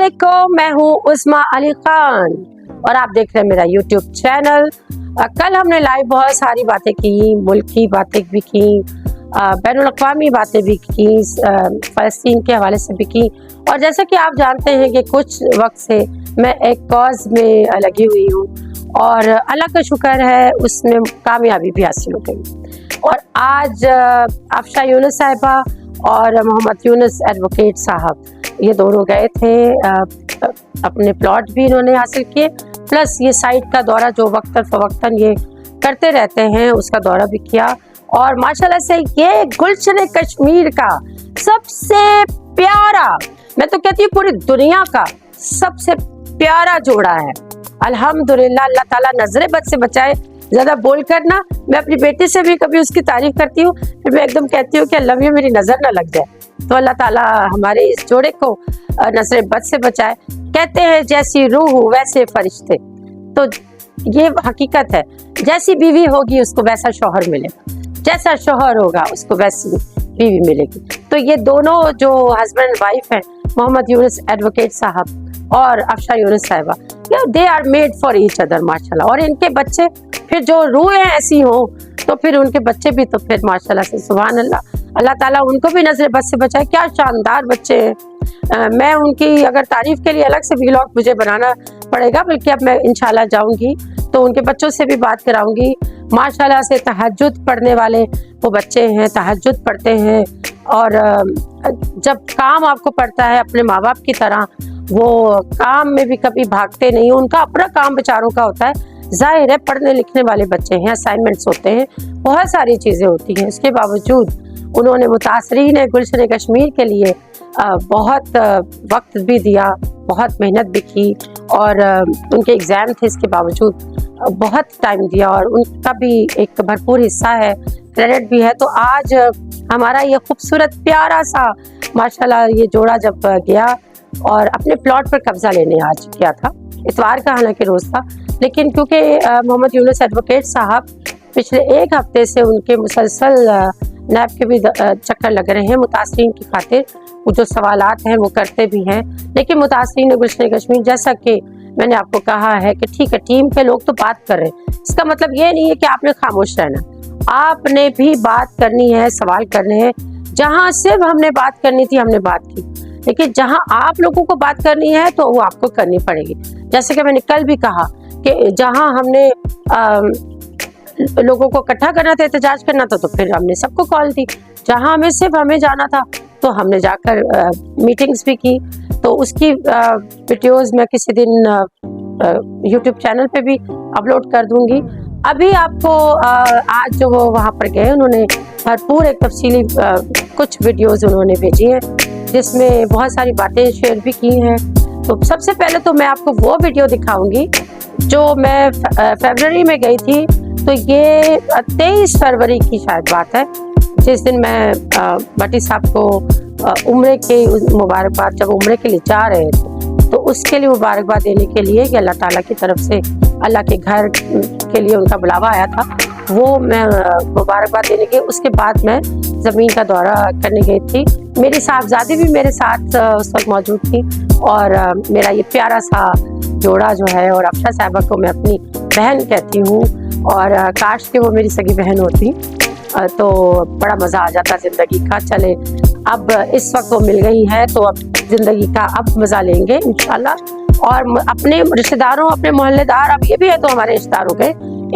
वालेकुम, मैं हूँ उस्मा अली खान और आप देख रहे हैं मेरा यूट्यूब चैनल। कल हमने लाइव बहुत सारी बातें की, मुल्क की बातें भी की, बैनुल-अक़वामी बातें भी की, फ़लस्तीन के हवाले से भी की। और जैसा कि आप जानते हैं कि कुछ वक्त से मैं एक कॉज में लगी हुई हूँ और अल्लाह का शुक्र है उसमें कामयाबी भी हासिल हो गई। और आज अफशा यूनुस साहिबा और मोहम्मद यूनुस एडवोकेट साहब ये दोनों गए थे, अपने प्लॉट भी इन्होंने हासिल किए, प्लस ये साइट का दौरा जो वक्तन फ़वक्तन ये करते रहते हैं उसका दौरा भी किया। और माशाल्लाह से ये गुलशन कश्मीर का सबसे प्यारा, मैं तो कहती हूँ पूरी दुनिया का सबसे प्यारा जोड़ा है। अल्हम्दुलिल्लाह, अल्लाह ताला नजरे बद से बचाए। ज़्यादा बोल कर ना, मैं अपनी बेटी से भी कभी उसकी तारीफ करती हूँ, फिर मैं एकदम कहती हूँ कि अल्लाह में मेरी नज़र ना लग जाए। तो अल्लाह ताला हमारे इस जोड़े को नजरे बद से बचाए। कहते हैं जैसी रूह वैसे फरिश्ते, तो ये हकीकत है। जैसी बीवी होगी उसको वैसा शौहर मिलेगा, जैसा शौहर होगा उसको वैसी बीवी मिलेगी। तो ये दोनों जो हस्बैंड वाइफ हैं, मोहम्मद यूनुस एडवोकेट साहब और Afsha Younus Sahiba, they are made for each other माशाल्लाह। और इनके बच्चे फिर जो रूहें ऐसी हो तो फिर उनके बच्चे भी तो फिर माशाल्लाह से सुभान अल्लाह, अल्लाह ताला उनको भी नजर बद से बचाए। क्या शानदार बच्चे हैं। मैं उनकी अगर तारीफ के लिए अलग से व्लॉग मुझे बनाना पड़ेगा, बल्कि अब मैं इंशाल्लाह जाऊंगी तो उनके बच्चों से भी बात कराऊंगी। माशाल्लाह से तहज्जुद पढ़ने वाले वो बच्चे हैं, तहज्जुद पढ़ते हैं। और जब काम आपको पड़ता है अपने माँ बाप की तरह, वो काम में भी कभी भागते नहीं, उनका अपना काम बेचारों का होता है। जाहिर है पढ़ने लिखने वाले बच्चे हैं, असाइनमेंट्स होते हैं, बहुत सारी चीज़ें होती हैं। इसके बावजूद उन्होंने मुतासरीन गुलशन कश्मीर के लिए बहुत वक्त भी दिया, बहुत मेहनत भी की और उनके एग्ज़ाम थे, इसके बावजूद बहुत टाइम दिया और उनका भी एक भरपूर हिस्सा है, क्रेडिट भी है। तो आज हमारा ये खूबसूरत प्यारा सा माशाल्लाह ये जोड़ा जब गया और अपने प्लॉट पर कब्जा लेने आज गया था, इतवार का हालांकि रोज़ था, लेकिन क्योंकि मोहम्मद यूनुस एडवोकेट साहब पिछले एक हफ्ते से उनके मुसलसल नैब के भी चक्कर लग रहे हैं मुतासरीन की खातिर। वो जो सवालात हैं वो करते भी हैं, लेकिन मुतासरीन गुलशन कश्मीर, जैसा कि मैंने आपको कहा है कि ठीक है टीम के लोग तो बात कर रहे हैं, इसका मतलब ये नहीं है कि आपने खामोश रहना, आपने भी बात करनी है, सवाल करने हैं। जहाँ सिर्फ हमने बात करनी थी हमने बात की, लेकिन जहाँ आप लोगों को बात करनी है तो वो आपको करनी पड़ेगी। जैसे कि मैंने कल भी कहा कि जहाँ हमने लोगों को इकट्ठा करना था, एहतजाज करना था, तो फिर हमने सबको कॉल दी। जहाँ हमें सिर्फ हमें जाना था तो हमने जाकर मीटिंग्स भी की। तो उसकी वीडियोस मैं किसी दिन यूट्यूब चैनल पे भी अपलोड कर दूंगी। अभी आपको आज जो वो वहाँ पर गए, उन्होंने भरपूर एक तफसीली कुछ वीडियोस उन्होंने भेजी हैं जिसमें बहुत सारी बातें शेयर भी की हैं। तो सबसे पहले तो मैं आपको वो वीडियो दिखाऊंगी जो मैं फरवरी में गई थी। तो ये 23 फरवरी की शायद बात है, जिस दिन मैं भट्टी साहब को उम्रे के मुबारकबाद, जब उम्रे के लिए जा रहे थे तो उसके लिए मुबारकबाद देने के लिए कि अल्लाह ताला की तरफ से अल्लाह के घर के लिए उनका बुलावा आया था, वो मैं मुबारकबाद देने के उसके बाद मैं ज़मीन का दौरा करने गई थी। मेरी साहबजादी भी मेरे साथ उस वक्त मौजूद थी और मेरा ये प्यारा सा जोड़ा जो है, और अफशा साहिबा को मैं अपनी बहन कहती हूँ और काश के वो मेरी सगी बहन होती तो बड़ा मज़ा आ जाता ज़िंदगी का। चले अब इस वक्त वो मिल गई है तो अब ज़िंदगी का अब मज़ा लेंगे इंशाल्लाह। और अपने रिश्तेदारों, अपने मोहल्लेदार, अब ये भी है तो हमारे रिश्तेदार हो गए,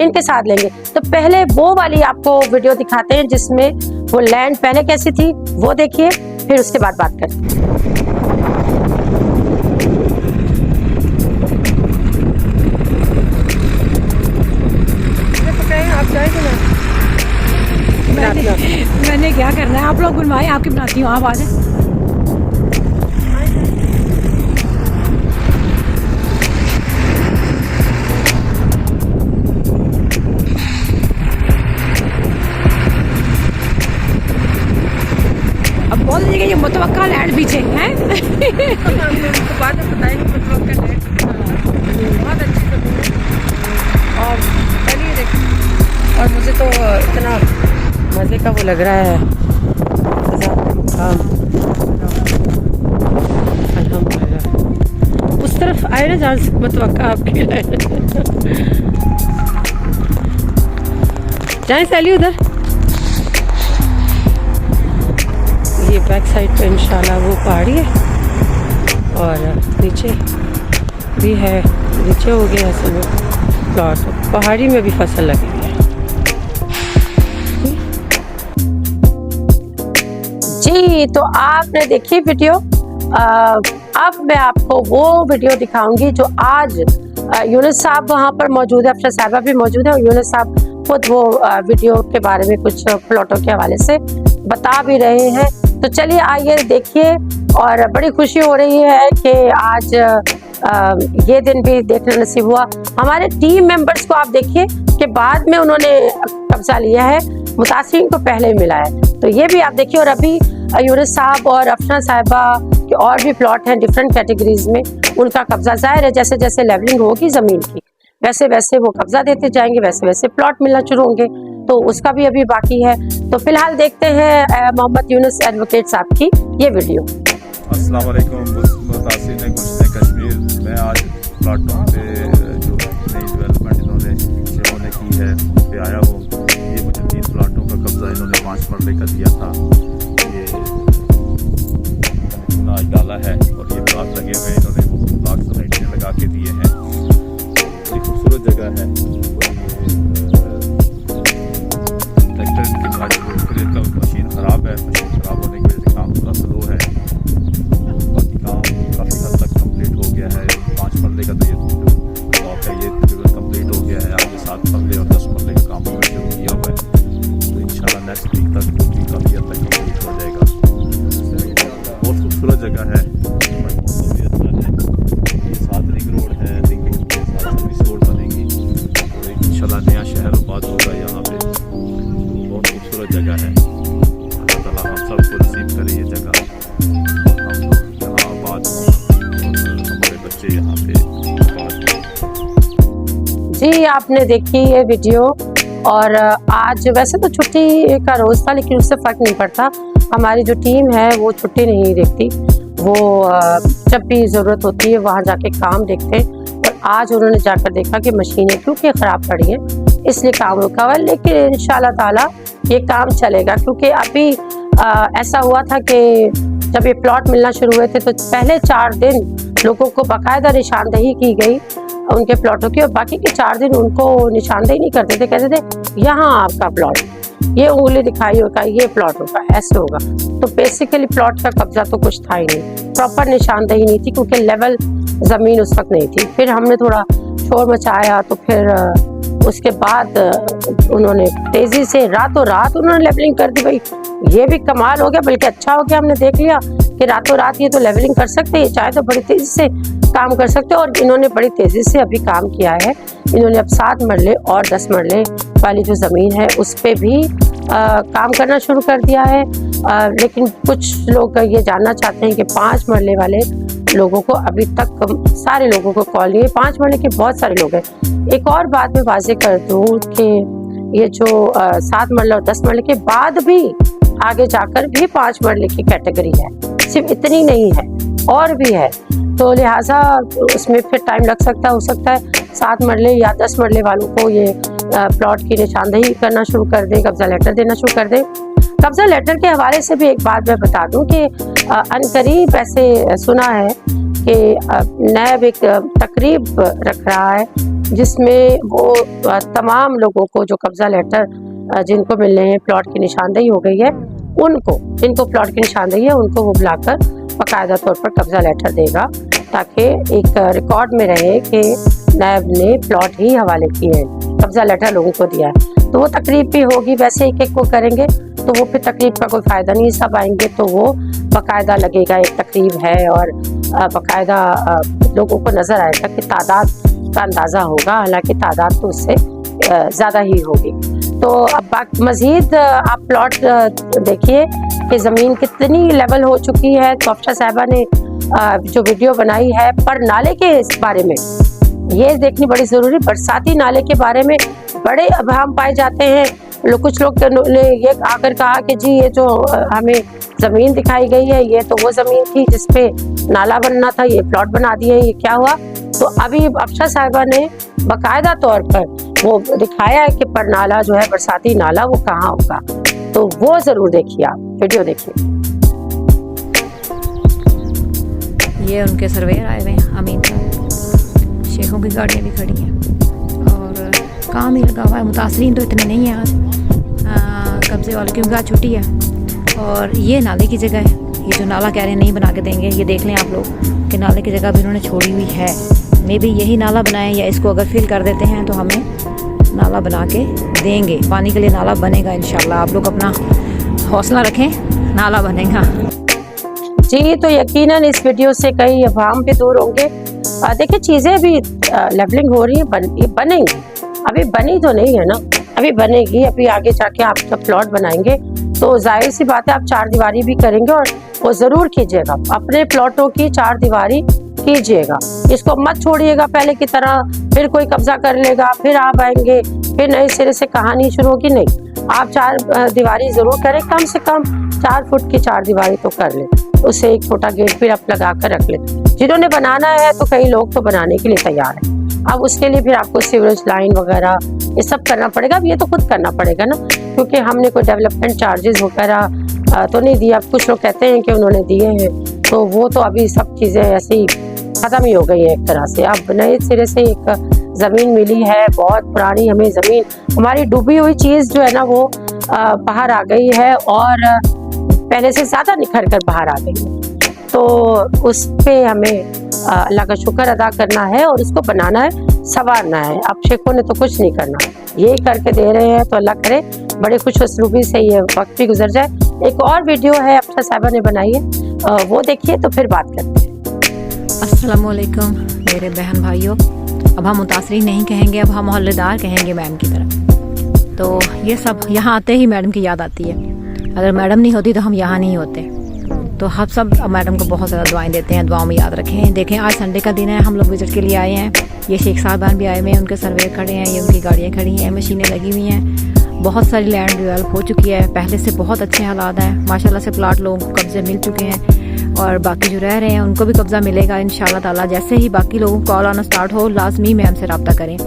इनके साथ लेंगे। तो पहले वो वाली आपको वीडियो दिखाते हैं जिसमें वो लैंड पहले कैसी थी वो देखिए, फिर उसके बाद बात करते हैं। मैंने क्या करना है, आप लोग बनवाए, आपकी बनाती हूँ, आप आ जाए। अब बोल दीजिएगा ये मुतवक्का लैंड पीछे है। तो बाद में बताएंगे मुतवक्का लैंड बहुत अच्छी जमीन और चलिए देखिए। और मुझे तो इतना मज़े का वो लग रहा है अल्हम्दुलिल्लाह। आए ना जहाँ से मतवक्का आपकी लाइन। जाए सैली उधर। ये बैक साइड पे इंशाल्लाह वो पहाड़ी है और नीचे भी है, नीचे हो गया असल में प्लॉट, पहाड़ी में भी फसल लगी है। जी तो आपने देखी वीडियो। अब मैं आपको वो वीडियो दिखाऊंगी जो आज यूनुस साहब वहाँ पर मौजूद है, अफसर साहबा भी मौजूद है और यूनुस साहब खुद वो वीडियो के बारे में कुछ प्लॉटों के हवाले से बता भी रहे हैं। तो चलिए आइए देखिए। और बड़ी खुशी हो रही है कि आज ये दिन भी देखना नसीब हुआ। हमारे टीम मेंबर्स को आप देखिए कि बाद में उन्होंने कब्जा लिया है, मुतासिरीन को पहले मिला है। तो ये भी आप देखिए। और अभी यूनुस साहब और अफसर साहिबा के और भी प्लॉट हैं डिफरेंट कैटेगरीज में, उनका कब्जा जाहिर है जैसे जैसे लेवलिंग होगी ज़मीन की वैसे वैसे वो कब्जा देते जाएंगे, वैसे वैसे प्लॉट मिलना शुरू होंगे। तो उसका भी अभी बाकी है। तो फिलहाल देखते हैं मोहम्मद यूनुस एडवोकेट साहब की ये वीडियो। अस्सलाम वालेकुम मुतासिरीन गुश्ते कश्मीर। मैं आज प्लाटों पे जो नई डेवलपमेंट इन्होंने की है उस पर आया हूँ। ये मुझे 3 प्लाटों का कब्जा इन्होंने 5 मरले का दिया था, ये आज डाला है और ये प्लाट लगे हुए इन्होंने वो प्लाट सोसाइटी ने लगा के दिए हैं। बड़ी खूबसूरत जगह है। ट्रैक्टर की मशीन ख़राब है, मशीन ख़राब होने की वजह से काम थोड़ा स्लो है। बाकी काम काफ़ी हद तक कंप्लीट हो गया है। 5 मरले का तो ये ब्लॉक है, ये तकरीबन कंप्लीट हो गया है। आगे 7 मरले और 10 मरले का काम हमने शुरू किया हुआ है। तो इंशाल्लाह नेक्स्ट वीक तक भी काफ़ी हद तक कंप्लीट हो जाएगा। बहुत खूबसूरत जगह है, मौसम भी अच्छा है। ये 7 रिंग रोड है, रिंग रोड के साथ सर्विस रोड बनेगी और इंशाल्लाह नया शहर आबाद होगा यहाँ पे। बहुत खूबसूरत जगह है। अल्लाह ताला हम सबको नसीब करे ये जगह और हम लोग यहाँ आबाद हों और हमारे बच्चे यहाँ पे आबाद हों। जी आपने देखी ये वीडियो। और आज वैसे तो छुट्टी का रोज़ था लेकिन उससे फ़र्क नहीं पड़ता। हमारी जो टीम है वो छुट्टी नहीं देखती, वो जब भी ज़रूरत होती है वहाँ जाके काम देखते हैं। और आज उन्होंने जाकर देखा कि मशीनें क्योंकि ख़राब पड़ी हैं इसलिए काम रुका हुआ है। लेकिन इंशाल्लाह ताला ये काम चलेगा क्योंकि अभी ऐसा हुआ था कि जब ये प्लॉट मिलना शुरू हुए थे तो पहले 4 दिन लोगों को बाकायदा निशानदही की गई उनके प्लॉटों की और बाकी के 4 दिन उनको निशानदेही नहीं करते थे। कहते थे यहाँ आपका प्लॉट, ये उंगली दिखाई होगा, ये प्लॉट होगा, ऐसे होगा। तो बेसिकली प्लॉट का कब्जा तो कुछ था ही नहीं, प्रॉपर निशानदेही नहीं थी क्योंकि लेवल ज़मीन उस वक्त नहीं थी। फिर हमने थोड़ा शोर मचाया तो फिर उसके बाद उन्होंने तेज़ी से रातों रात उन्होंने लेवलिंग कर दी। भाई ये भी कमाल हो गया, बल्कि अच्छा हो गया। हमने देख लिया कि रातों रात ये तो लेवलिंग कर सकते हैं, चाहे तो बड़ी तेज़ी से काम कर सकते हैं। और इन्होंने बड़ी तेज़ी से अभी काम किया है। इन्होंने अब 7 मरले और 10 मरले वाली जो ज़मीन है उस पर भी काम करना शुरू कर दिया है। लेकिन कुछ लोग ये जानना चाहते हैं कि 5 मरले वाले लोगों को अभी तक सारे लोगों को कॉल नहीं है। 5 मरले के बहुत सारे लोग हैं। एक और बात मैं वाज़ेह कर दूँ कि ये जो 7 मरले और 10 मरले के बाद भी आगे जाकर भी 5 मरले की कैटेगरी है, सिर्फ इतनी नहीं है और भी है। तो लिहाजा उसमें फिर टाइम लग सकता है, हो सकता है 7 मरले या 10 मरले वालों को ये प्लॉट की निशानदेही करना शुरू कर दें, कब्जा लेटर देना शुरू कर दें। कब्जा लेटर के हवाले से भी एक बात मैं बता दूं कि अनकरीब ऐसे सुना है कि नैब एक तकरीब रख रहा है जिसमें वो तमाम लोगों को जो कब्जा लेटर जिनको मिलने हैं, प्लॉट की निशानदेही हो गई है, उनको जिनको प्लॉट की निशानदेही है उनको वो बुलाकर बाकायदा तौर पर कब्जा लेटर देगा ताकि एक रिकॉर्ड में रहे कि नैब ने प्लॉट ही हवाले किए हैं, कब्जा लेटर लोगों को दिया है। तो वो तकरीब भी होगी। वैसे एक एक को करेंगे तो वो फिर तकरीब का कोई फ़ायदा नहीं। सब आएंगे तो वो बाकायदा लगेगा एक तकरीब है और बाकायदा लोगों को नज़र आएगा कि तादाद का अंदाज़ा होगा, हालांकि तादाद तो उससे ज़्यादा ही होगी। तो अब मज़ीद आप प्लॉट देखिए कि ज़मीन कितनी लेवल हो चुकी है। तो अफसर साहिबा ने जो वीडियो बनाई है पर नाले के इस बारे में ये देखनी बड़ी ज़रूरी। बरसाती नाले के बारे में बड़े अभाम पाए जाते हैं कुछ लोग ने ये आकर कहा कि जी ये जो हमें ज़मीन दिखाई गई है ये तो वो ज़मीन थी जिसपे नाला बनना था, ये प्लॉट बना दिए, ये क्या हुआ। तो अभी अफसर साहिबा ने बाकायदा तौर पर वो दिखाया है कि पर नाला जो है बरसाती नाला वो कहाँ होगा, तो वो ज़रूर देखिए, आप वीडियो देखिए। ये उनके सर्वेयर आए हुए हैं अमीन साहब, शेखों की गाड़ियाँ भी खड़ी हैं और काम ही लगा हुआ है। मुतासरीन तो इतने नहीं हैं आज कब्जे वाले, क्योंकि आज छुट्टी है। और ये नाले की जगह है, ये जो नाला कह रहे हैं नहीं बना के देंगे, ये देख लें आप लोग कि नाले की जगह भी उन्होंने छोड़ी हुई है। मे बी यही नाला बनाए, या इसको अगर फिल कर देते हैं तो हमें नाला बना के देंगे, पानी के लिए नाला बनेगा इंशाल्लाह। आप लोग अपना हौसला रखें, नाला बनेगा जी। तो यकीनन इस वीडियो से कई अवाम भी दूर होंगे। देखिए चीज़ें भी लेवलिंग हो रही है, बनेंगी, अभी बनी तो नहीं है ना, अभी बनेगी। अभी आगे जाके आप जब प्लॉट बनाएंगे तो जाहिर सी बात है आप चार दीवारी भी करेंगे, और वो ज़रूर कीजिएगा, अपने प्लॉटों की चार दीवारी कीजिएगा। इसको मत छोड़िएगा पहले की तरह, फिर कोई कब्जा कर लेगा, फिर आप आएंगे, फिर नए सिरे से कहानी शुरू होगी। नहीं, आप चार दीवारी ज़रूर करें, कम से कम 4 फुट की चार दीवारी तो कर लें, उससे एक छोटा गेट भी आप लगा कर रख लें। जिन्होंने बनाना है तो कई लोग तो बनाने के लिए तैयार हैं। अब उसके लिए फिर आपको सीवरेज लाइन वगैरह ये सब करना पड़ेगा। अब ये तो खुद करना पड़ेगा ना, क्योंकि हमने कोई डेवलपमेंट चार्जेस वगैरह तो नहीं दिया। अब कुछ लोग कहते हैं कि उन्होंने दिए हैं, तो वो तो अभी सब चीज़ें ऐसे ही ख़त्म ही हो गई है एक तरह से। अब नए सिरे से एक ज़मीन मिली है, बहुत पुरानी हमें ज़मीन, हमारी डूबी हुई चीज़ जो है ना वो बाहर आ गई है, और पहले से ज़्यादा निखर कर बाहर आ गई है। तो उस पे हमें अल्लाह का शुक्र अदा करना है और उसको बनाना है, संवारना है। अब शेखों ने तो कुछ नहीं करना, ये करके दे रहे हैं, तो अल्लाह करे बड़े खुश उसलूबी से ये वक्त भी गुजर जाए। एक और वीडियो है अफसर साहिबा ने बनाई है, वो देखिए तो फिर बात करते हैं। अस्सलाम वालेकुम मेरे बहन भाइयों। अब हम मुतासरीन नहीं कहेंगे, अब हम मोहल्लेदार कहेंगे मैम की तरफ। तो ये सब यहाँ आते ही मैडम की याद आती है, अगर मैडम नहीं होती तो हम यहाँ नहीं होते। तो हम सब मैडम को बहुत ज़्यादा दुआएं देते हैं, दुआओं में याद रखें। देखें आज संडे का दिन है, हम लोग विजिट के लिए आए हैं। ये शेख साहबान भी आए हुए हैं, उनके सर्वे खड़े हैं, ये उनकी गाड़ियाँ खड़ी हैं, मशीनें लगी हुई हैं। बहुत सारी लैंड डेवलप हो चुकी है, पहले से बहुत अच्छे हालात हैं माशाल्लाह से। प्लाट लोगों को कब्जे मिल चुके हैं, और बाकी जो रह रहे हैं उनको भी कब्जा मिलेगा इंशाल्लाह ताला। जैसे ही बाकी लोगों को कॉल आना स्टार्ट हो, लाजमी मैम से रब्ता करें।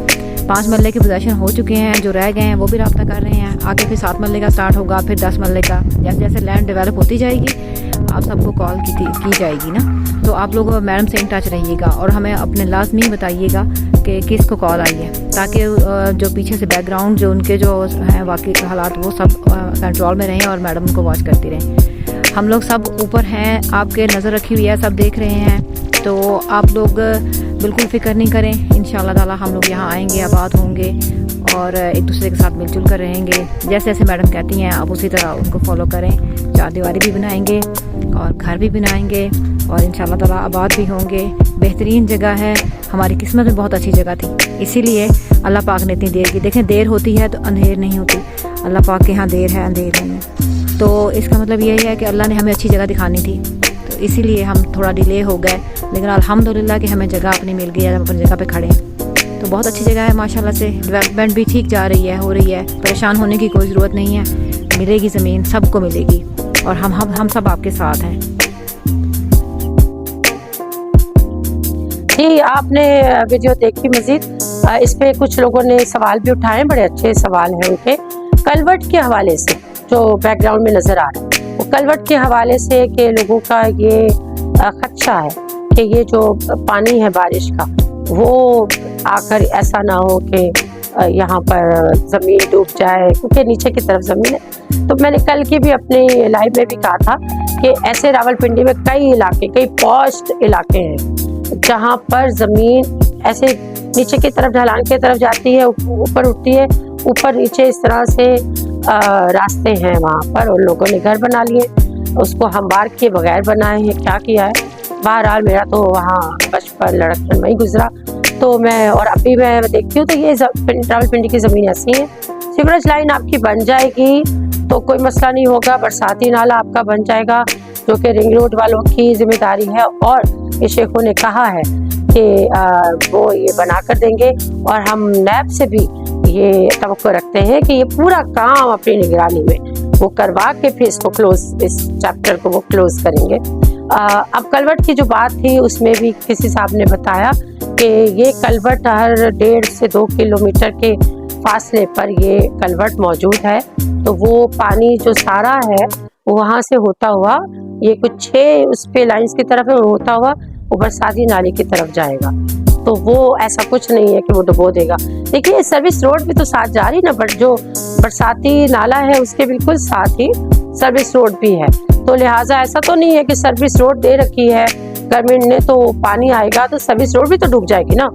5 मरले के पोजेशन हो चुके हैं, जो रह गए हैं वो भी रब्ता कर रहे हैं। आगे फिर 7 मरले का स्टार्ट होगा, फिर 10 मरले का। जैसे जैसे लैंड डेवलप होती जाएगी आप सबको कॉल की जाएगी ना। तो आप लोग मैडम से इन टच रहिएगा, और हमें अपने लाजमी बताइएगा कि किसको कॉल आई है, ताकि जो पीछे से बैकग्राउंड जो उनके जो हैं वाकई हालात वो सब कंट्रोल में रहें और मैडम उनको वॉच करती रहें। हम लोग सब ऊपर हैं, आपके नज़र रखी हुई है, सब देख रहे हैं। तो आप लोग बिल्कुल फ़िक्र नहीं करें, इंशाल्लाह ताला हम लोग यहाँ आएंगे, आबाद होंगे और एक दूसरे के साथ मिलजुल कर रहेंगे। जैसे जैसे मैडम कहती हैं आप उसी तरह उनको फॉलो करें। चार दीवारी भी बनाएंगे और घर भी बनाएंगे, और इंशाल्लाह ताला आबाद भी होंगे। बेहतरीन जगह है, हमारी किस्मत में बहुत अच्छी जगह थी, इसीलिए अल्लाह पाक ने इतनी देर की। देखें देर होती है तो अंधेर नहीं होती, अल्लाह पाक के यहाँ देर है अंधेर नहीं है। तो इसका मतलब यही है कि अल्लाह ने हमें अच्छी जगह दिखानी थी, तो इसीलिए हम थोड़ा डिले हो गए, लेकिन अल्हम्दुलिल्लाह कि हमें जगह अपनी मिल गई है, हम अपनी जगह पे खड़े हैं। तो बहुत अच्छी जगह है माशाल्लाह से, डेवलपमेंट भी ठीक जा रही है, हो रही है। परेशान होने की कोई ज़रूरत नहीं है, मिलेगी ज़मीन, सबको मिलेगी, और हम सब आपके साथ हैं। जी आपने वीडियो देखी मज़ीद, इस पे कुछ लोगों ने सवाल भी उठाए, बड़े अच्छे सवाल हैं उनके। कलवट के हवाले से जो बैकग्राउंड में नज़र आ रहा है, वो कलवट के हवाले से कि लोगों का ये खदशा है कि ये जो पानी है बारिश का वो आकर ऐसा ना हो कि यहाँ पर ज़मीन डूब जाए, क्योंकि नीचे की तरफ ज़मीन है। तो मैंने कल की भी अपने लाइव में भी कहा था कि ऐसे रावलपिंडी में कई इलाके, कई पॉस्ट इलाके हैं जहाँ पर ज़मीन ऐसे नीचे की तरफ ढलान की तरफ जाती है, ऊपर उठती है, ऊपर नीचे इस तरह से रास्ते हैं वहाँ पर, और लोगों ने घर बना लिए, उसको हमवार किए बगैर बनाए हैं, क्या किया है। बहरहाल मेरा तो वहाँ बचपन लड़कपन में ही गुजरा, तो मैं और अभी मैं देखती हूँ तो ये रावलपिंडी की ज़मीन ऐसी है। सीवरेज लाइन आपकी बन जाएगी तो कोई मसला नहीं होगा, बरसाती नाला आपका बन जाएगा, जो कि रिंग रोड वालों की जिम्मेदारी है, और ये शेखों ने कहा है कि वो ये बना कर देंगे। और हम नैब से भी ये तवक्को रखते हैं कि ये पूरा काम अपनी निगरानी में वो करवा के फिर इसको क्लोज, इस चैप्टर को वो क्लोज करेंगे। अब कलवट की जो बात थी उसमें भी किसी साहब ने बताया कि ये कलवट हर 1.5 से 2 किलोमीटर के फासले पर ये कलवट मौजूद है। तो वो पानी जो सारा है वहाँ से होता हुआ ये कुछ 6 उस पे लाइंस की तरफ है, होता हुआ वो बरसाती नाली की तरफ जाएगा। तो वो ऐसा कुछ नहीं है कि वो डुबो देगा। देखिए सर्विस रोड भी तो साथ जा रही ना, बट जो बरसाती नाला है उसके बिल्कुल साथ ही सर्विस रोड भी है। तो लिहाजा ऐसा तो नहीं है कि सर्विस रोड दे रखी है गवर्नमेंट ने तो पानी आएगा तो सर्विस रोड भी तो डूब जाएगी ना,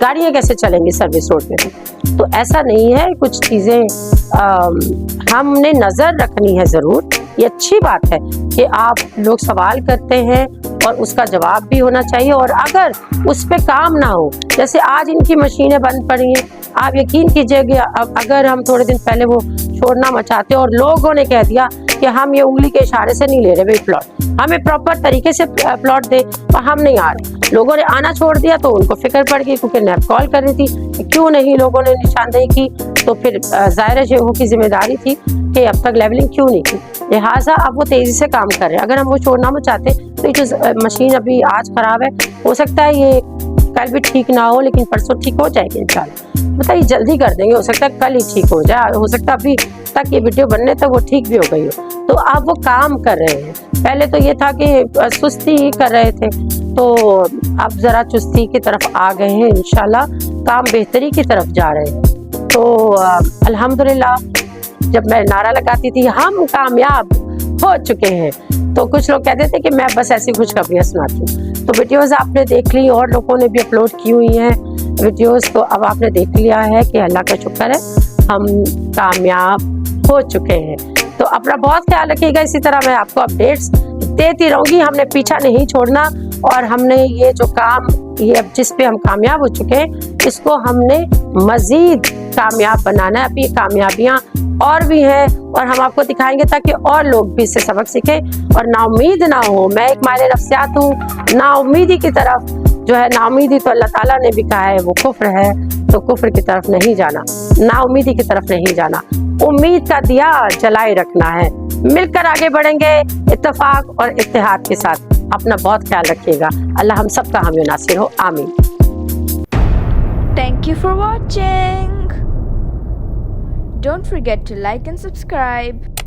गाड़ियाँ कैसे चलेंगी सर्विस रोड पे। तो ऐसा नहीं है, कुछ चीज़ें हमने नज़र रखनी है ज़रूर। ये अच्छी बात है कि आप लोग सवाल करते हैं और उसका जवाब भी होना चाहिए। और अगर उस पे काम ना हो, जैसे आज इनकी मशीनें बंद पड़ी हैं, आप यकीन कीजिएगा अगर हम थोड़े दिन पहले वो छोड़ना मचाते और लोगों ने कह दिया कि हम ये उंगली के इशारे से नहीं ले रहे भाई प्लॉट, हमें प्रॉपर तरीके से प्लॉट दे, और हम नहीं आ रहे, लोगों ने आना छोड़ दिया तो उनको फिक्र पड़ गई क्योंकि नैब कॉल कर रही थी क्यों नहीं लोगों ने निशानदेही की। तो फिर ज़ाहिर शेखों की जिम्मेदारी थी कि अब तक लेवलिंग क्यों नहीं की, लिहाजा अब वो तेज़ी से काम कर रहे हैं। अगर हम वो छोड़ना चाहते तो ये जो मशीन अभी आज ख़राब है, हो सकता है ये कल भी ठीक ना हो लेकिन परसों ठीक हो जाएगी इंशाल्लाह। बताइए जल्दी कर देंगे, हो सकता है कल ही ठीक हो जाए, हो सकता है अभी तक ये वीडियो बनने तक वो ठीक भी हो गई हो। तो अब वो काम कर रहे हैं। पहले तो ये था कि सुस्ती ही कर रहे थे, तो अब ज़रा चुस्ती की तरफ आ गए हैं, इंशाल्लाह काम बेहतरी की तरफ जा रहे हैं। तो अल्हम्दुलिल्लाह जब मैं नारा लगाती थी हम कामयाब हो चुके हैं, तो कुछ लोग कहते थे कि मैं बस ऐसी खुशखबरियाँ सुनाती हूँ। तो वीडियोज़ आपने देख ली और लोगों ने भी अपलोड की हुई हैं वीडियोज़, तो अब आपने देख लिया है कि अल्लाह का शुक्र है हम कामयाब हो चुके हैं। तो अपना बहुत ख्याल रखिएगा, इसी तरह मैं आपको अपडेट्स देती रहूँगी। हमने पीछा नहीं छोड़ना और हमने ये जो काम ये अब जिस पे हम कामयाब हो चुके हैं इसको हमने मज़ीद कामयाब बनाना है। अब ये कामयाबियाँ और भी हैं और हम आपको दिखाएंगे ताकि और लोग भी इससे सबक सीखें और नाउमीद ना हो। मैं एक मायने नफ्सियात हूँ, नाउमीदी की तरफ जो है, नाउमीदी तो अल्लाह ताला ने भी कहा है वो कुफ्र है, तो कुफ्र की तरफ नहीं जाना, नाउमीदी की तरफ नहीं जाना, उम्मीद का दिया जलाए रखना है। मिलकर आगे बढ़ेंगे इत्तेफाक और इत्तेहाद के साथ। अपना बहुत ख्याल रखिएगा। अल्लाह हम सबका हामी नासिर हो, आमीन। Thank you for watching. Don't forget to like and subscribe.